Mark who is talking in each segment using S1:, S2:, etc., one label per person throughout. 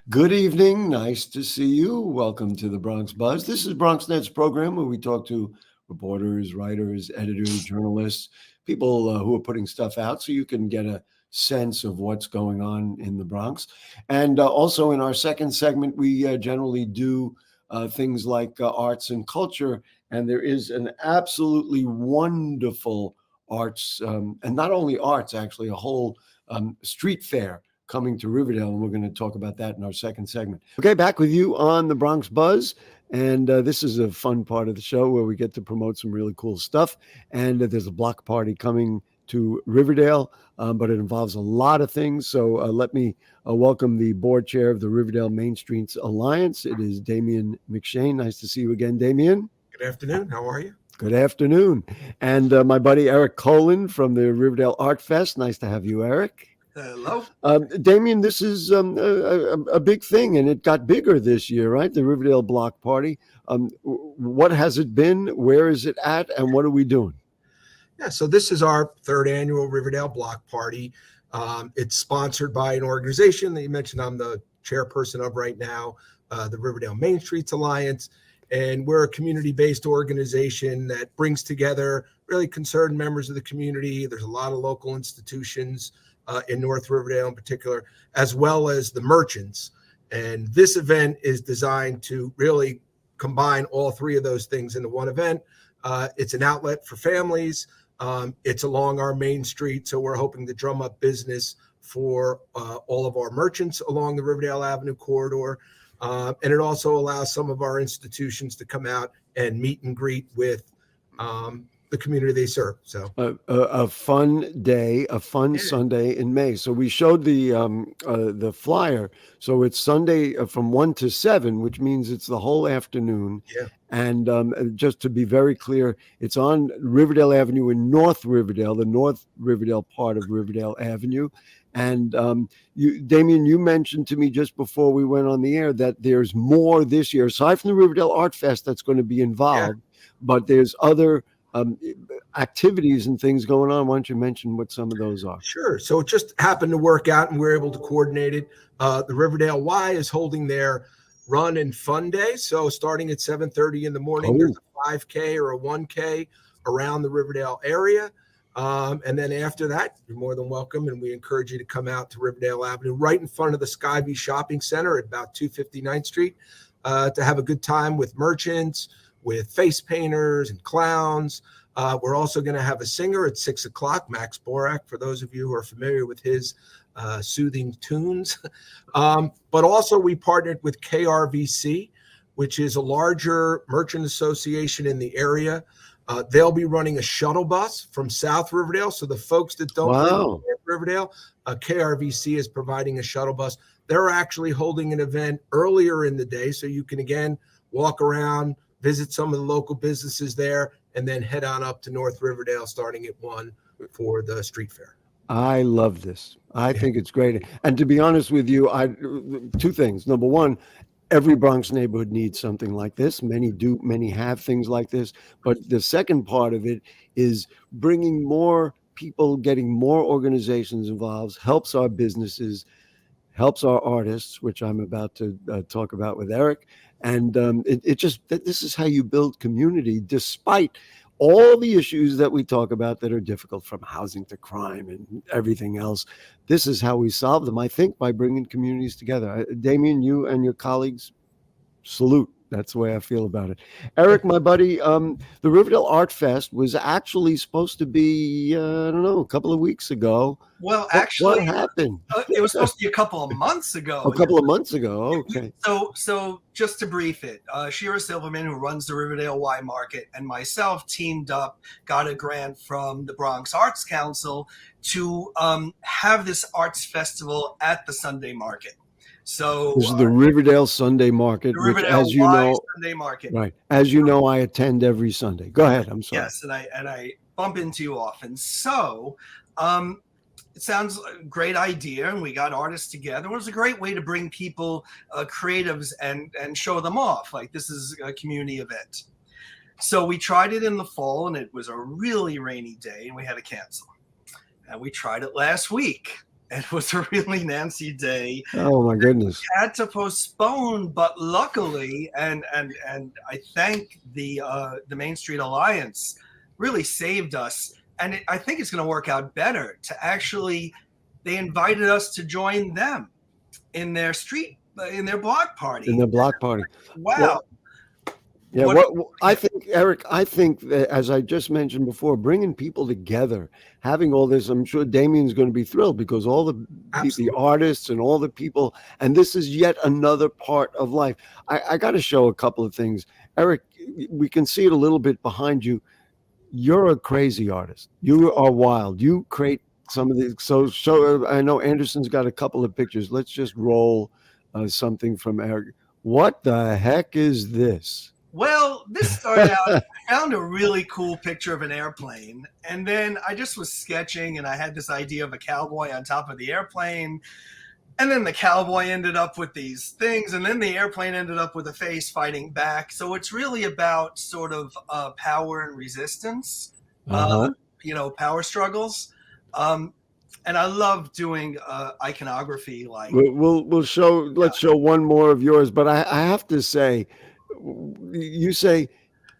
S1: Good evening. Nice to see you. Welcome to the Bronx Buzz. This is BronxNet's program where we talk to reporters, writers, editors, journalists, people who are putting stuff out so you can get a sense of what's going on in the Bronx. And also in our second segment, we generally do things like arts and culture. And there is an absolutely wonderful arts, and not only arts, actually, a whole street fair coming to Riverdale, and we're going to talk about that in our second segment. Okay, back with you on the Bronx Buzz, and this is a fun part of the show where we get to promote some really cool stuff, and there's a block party coming to Riverdale, but it involves a lot of things, so let me welcome the board chair of the Riverdale Main Streets Alliance. It is Damian McShane. Nice to see you again, Damian.
S2: Good afternoon. How are you?
S1: Good afternoon. And my buddy Eric Colin from the Riverdale Art Fest. Nice to have you, Eric.
S3: Hello.
S1: Damian, this is a big thing, and it got bigger this year, right? The Riverdale Block Party. What has it been? Where is it at? And what are we doing?
S2: Yeah, so this is our third annual Riverdale Block Party. It's sponsored by an organization that you mentioned I'm the chairperson of right now, the Riverdale Main Streets Alliance. And we're a community-based organization that brings together really concerned members of the community. There's a lot of local institutions in North Riverdale in particular, as well as the merchants. And this event is designed to really combine all three of those things into one event. It's an outlet for families. It's along our main street, so we're hoping to drum up business for all of our merchants along the Riverdale Avenue corridor. And it also allows some of our institutions to come out and meet and greet with the community they serve. So
S1: a fun day, a fun Sunday in May. So we showed the flyer. So it's Sunday from 1 to 7, which means it's the whole afternoon.
S2: Yeah.
S1: And just to be very clear, it's on Riverdale Avenue in North Riverdale, the North Riverdale part of Riverdale Avenue. And Damian, you mentioned to me just before we went on the air that there's more this year, aside from the Riverdale Art Fest that's going to be involved, but there's other activities and things going on. Why don't you mention what some of those are?
S2: Sure. So it just happened to work out and we were able to coordinate it. The Riverdale Y is holding their Run and Fun Day. So starting at 7:30 in the morning, there's a 5K or a 1K around the Riverdale area. And then after that, you're more than welcome. And we encourage you to come out to Riverdale Avenue, right in front of the Skyview Shopping Center at about 259th Street, to have a good time with merchants, with face painters and clowns. We're also going to have a singer at 6 o'clock, Max Borak, for those of you who are familiar with his soothing tunes. But also we partnered with KRVC, which is a larger merchant association in the area. They'll be running a shuttle bus from South Riverdale. So the folks that don't live in Riverdale, KRVC is providing a shuttle bus. They're actually holding an event earlier in the day. So you can, again, walk around, visit some of the local businesses there, and then head on up to North Riverdale starting at 1 for the street fair.
S1: I love this. I think it's great. And to be honest with you, two things. Number one, every Bronx neighborhood needs something like this. Many do, many have things like this. But the second part of it is bringing more people, getting more organizations involved, helps our businesses, helps our artists, which I'm about to talk about with Eric. And this is how you build community, despite all the issues that we talk about that are difficult, from housing to crime and everything else. This is how we solve them, I think, by bringing communities together. Damian, you and your colleagues, salute. That's the way I feel about it. Eric, my buddy, the Riverdale Art Fest was actually supposed to be, a couple of weeks ago.
S3: Well, actually,
S1: what happened?
S3: It was supposed to be a couple of months ago.
S1: A couple of months ago, okay.
S3: So just to brief it, Shira Silverman, who runs the Riverdale Y Market, and myself teamed up, got a grant from the Bronx Arts Council to have this arts festival at the Sunday market. So
S1: this is the Riverdale Sunday Market,
S3: the Riverdale
S1: which, as you know,
S3: Sunday Market.
S1: Right. As you know, I attend every Sunday. Go ahead. I'm sorry.
S3: Yes, and I bump into you often. So it sounds a great idea, and we got artists together. It was a great way to bring people, creatives, and show them off. Like, this is a community event. So we tried it in the fall, and it was a really rainy day, and we had to cancel. And we tried it last week. It was a really Nancy day.
S1: Oh my goodness.
S3: Had to postpone, but luckily, and I thank the Main Street Alliance really saved us. And I think it's going to work out better to actually, they invited us to join them in their block party.
S1: In the block party.
S3: Wow.
S1: Well, yeah, I think, Eric, I think that, as I just mentioned before, bringing people together, having all this, I'm sure Damien's going to be thrilled because all the artists and all the people, and this is yet another part of life. I got to show a couple of things. Eric, we can see it a little bit behind you. You're a crazy artist. You are wild. You create some of the, so I know Anderson's got a couple of pictures. Let's just roll something from Eric. What the heck is this?
S3: Well, this started out, I found a really cool picture of an airplane, and then I just was sketching, and I had this idea of a cowboy on top of the airplane, and then the cowboy ended up with these things, and then the airplane ended up with a face fighting back. So it's really about sort of power and resistance, power struggles. And I love doing iconography. Like
S1: we'll show. Let's show one more of yours. But I have to say, you say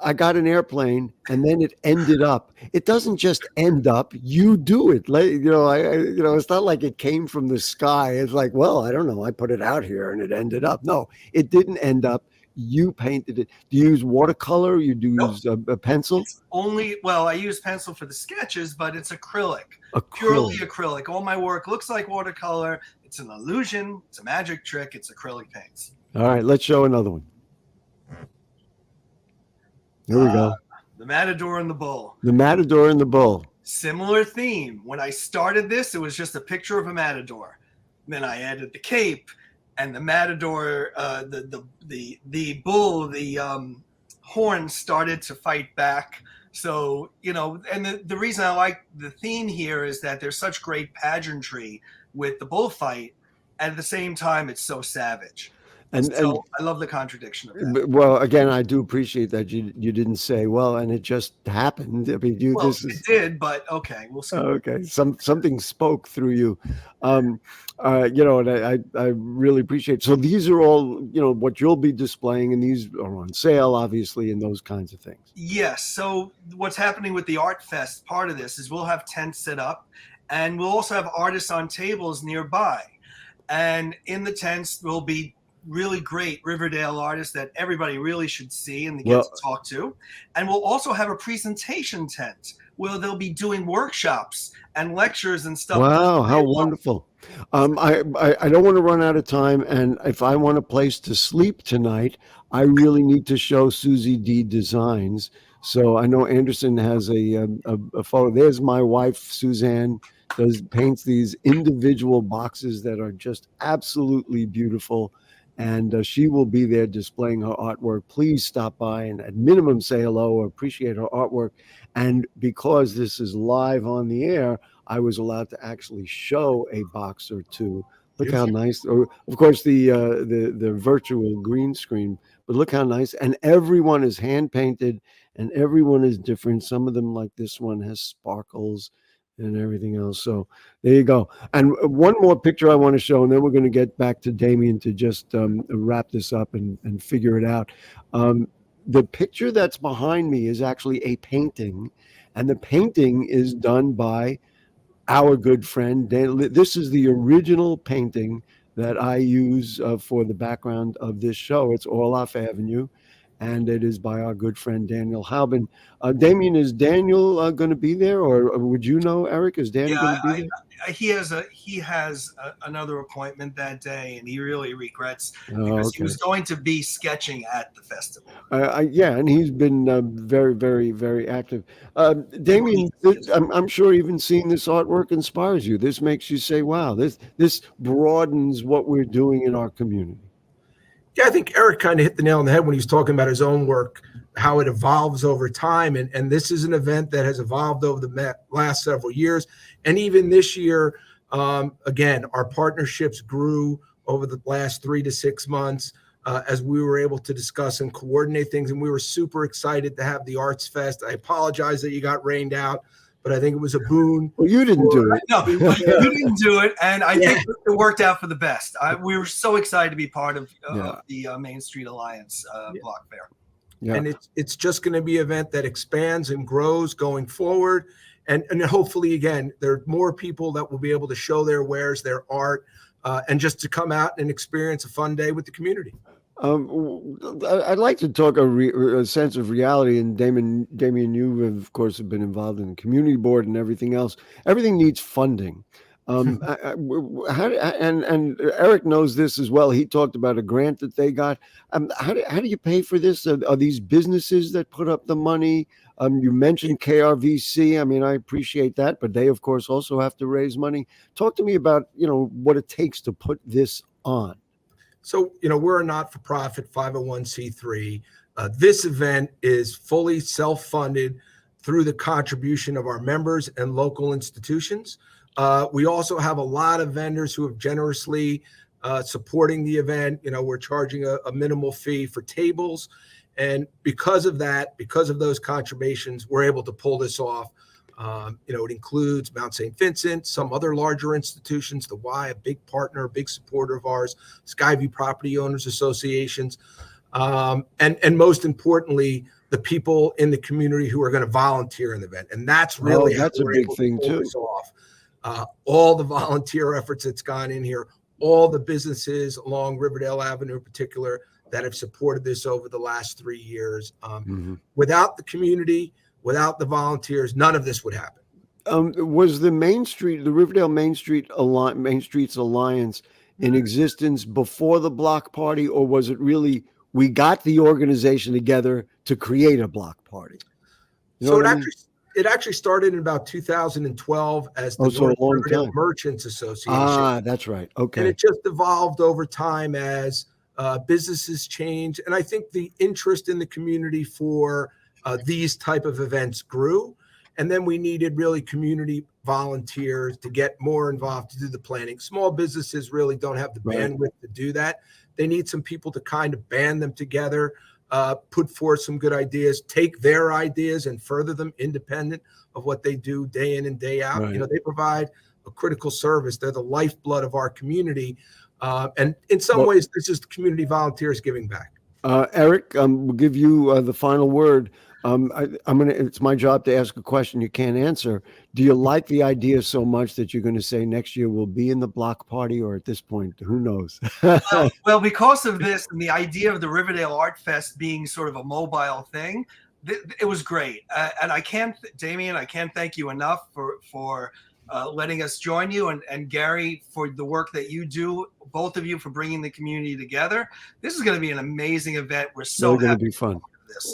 S1: I got an airplane, and then it ended up. It doesn't just end up. You do it. It's not like it came from the sky. It's like, well, I don't know. I put it out here, and it ended up. No, it didn't end up. You painted it. Do you use watercolor? You do use a pencil?
S3: I use pencil for the sketches, but it's acrylic. Purely acrylic. All my work looks like watercolor. It's an illusion. It's a magic trick. It's acrylic paints.
S1: All right, let's show another one. Here we go.
S3: The Matador and the Bull.
S1: The Matador and the Bull.
S3: Similar theme. When I started this, it was just a picture of a matador. Then I added the cape. And the matador, the bull, the horns started to fight back. So, and the reason I like the theme here is that there's such great pageantry with the bullfight. And at the same time, it's so savage. And I love the contradiction of that.
S1: Well, again, I do appreciate that you didn't say, well, and it just happened. I mean,
S3: it did, but okay, we'll see.
S1: Okay, something spoke through you, and I really appreciate it. So these are all, what you'll be displaying, and these are on sale, obviously, and those kinds of things.
S3: Yes. So what's happening with the Art Fest part of this is we'll have tents set up, and we'll also have artists on tables nearby, and in the tents will be really great Riverdale artists that everybody really should see and get to talk to. And we'll also have a presentation tent where they'll be doing workshops and lectures and stuff.
S1: Wow, how wonderful. I don't want to run out of time. And if I want a place to sleep tonight, I really need to show Susie D Designs. So I know Anderson has a photo. There's my wife, Suzanne, paints these individual boxes that are just absolutely beautiful. And she will be there displaying her artwork. Please stop by and at minimum say hello or appreciate her artwork. And because this is live on the air, I was allowed to actually show a box or two. Look how nice. Of course, the virtual green screen, but look how nice. And everyone is hand painted and everyone is different. Some of them, like this one, has sparkles and everything else. So there you go. And one more picture I want to show, and then we're going to get back to Damien to just wrap this up and figure it out. The picture that's behind me is actually a painting, and the painting is done by our good friend Dan. This is the original painting that I use for the background of this show. It's Orloff Avenue, and it is by our good friend Daniel Halbin. Damien, is Daniel going to be there, or would you know, Eric? Is Daniel going to be there?
S3: He has another appointment that day, and he really regrets because he was going to be sketching at the festival.
S1: And he's been very, very, very active. Damien, I'm sure even seeing this artwork inspires you. This makes you say, "Wow, this broadens what we're doing in our community."
S2: Yeah, I think Eric kind of hit the nail on the head when he was talking about his own work, how it evolves over time. And this is an event that has evolved over the last several years. And even this year, again, our partnerships grew over the last 3 to 6 months as we were able to discuss and coordinate things. And we were super excited to have the Arts Fest. I apologize that you got rained out, but I think it was a boon.
S1: Well, you didn't do it.
S3: No, you didn't do it, and I think it worked out for the best. We were so excited to be part of the Main Street Alliance block fair.
S2: Yeah. And it's just going to be an event that expands and grows going forward. And hopefully, again, there are more people that will be able to show their wares, their art, and just to come out and experience a fun day with the community.
S1: I'd like to talk a sense of reality. And Damien, you of course have been involved in the community board and everything else. Everything needs funding. And Eric knows this as well. He talked about a grant that they got. How do you pay for this? Are these businesses that put up the money? You mentioned KRVC. I mean, I appreciate that, but they of course also have to raise money. Talk to me about, what it takes to put this on.
S2: So, we're a not-for-profit 501c3. This event is fully self-funded through the contribution of our members and local institutions. We also have a lot of vendors who have generously supporting the event. We're charging a minimal fee for tables. And because of that, because of those contributions, we're able to pull this off. It includes Mount St. Vincent, some other larger institutions, the Y, a big partner, a big supporter of ours, Skyview Property Owners Associations, and most importantly, the people in the community who are going to volunteer in the event. And that's really
S1: that's a big thing too.
S2: All the volunteer efforts that's gone in here, all the businesses along Riverdale Avenue in particular that have supported this over the last 3 years. Without the community, without the volunteers, none of this would happen.
S1: Was the Riverdale Main Streets Alliance in existence before the block party, or was it really we got the organization together to create a block party?
S2: It actually started in about 2012 as the Riverdale Merchants Association.
S1: Ah, that's right. Okay.
S2: And it just evolved over time as businesses change. And I think the interest in the community for these type of events grew. And then we needed really community volunteers to get more involved to do the planning. Small businesses really don't have the bandwidth to do that. They need some people to kind of band them together, put forth some good ideas, take their ideas and further them independent of what they do day in and day out.
S1: Right.
S2: They provide a critical service. They're the lifeblood of our community. And in some ways, this is community volunteers giving back.
S1: Eric, we'll give you the final word. It's my job to ask a question you can't answer. Do you like the idea so much that you're going to say next year we'll be in the block party, or at this point, who knows?
S3: Well, because of this and the idea of the Riverdale Art Fest being sort of a mobile thing, it was great. And Damien, I can't thank you enough for letting us join you, and Gary for the work that you do, both of you for bringing the community together. This is going to be an amazing event. We're so
S1: going to be fun.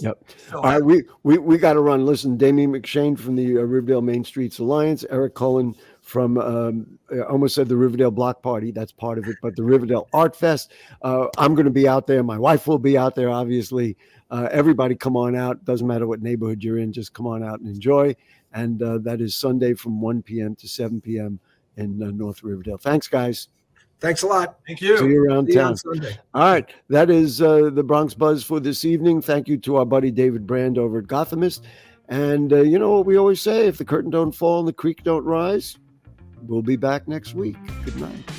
S1: Yep. All right, we got to run. Listen, Damien McShane from the Riverdale Main Streets Alliance, Eric Cullen from I almost said the Riverdale Block Party. That's part of it, but the Riverdale Art Fest. I'm going to be out there. My wife will be out there, obviously. Everybody come on out. Doesn't matter what neighborhood you're in. Just come on out and enjoy. And that is Sunday from 1 p.m. to 7 p.m. in North Riverdale. Thanks, guys.
S2: Thanks a lot.
S3: Thank you.
S1: See you around town.
S2: On Sunday.
S1: All right. That is the Bronx Buzz for this evening. Thank you to our buddy David Brand over at Gothamist. And you know what we always say, if the curtain don't fall and the creek don't rise, we'll be back next week. Good night.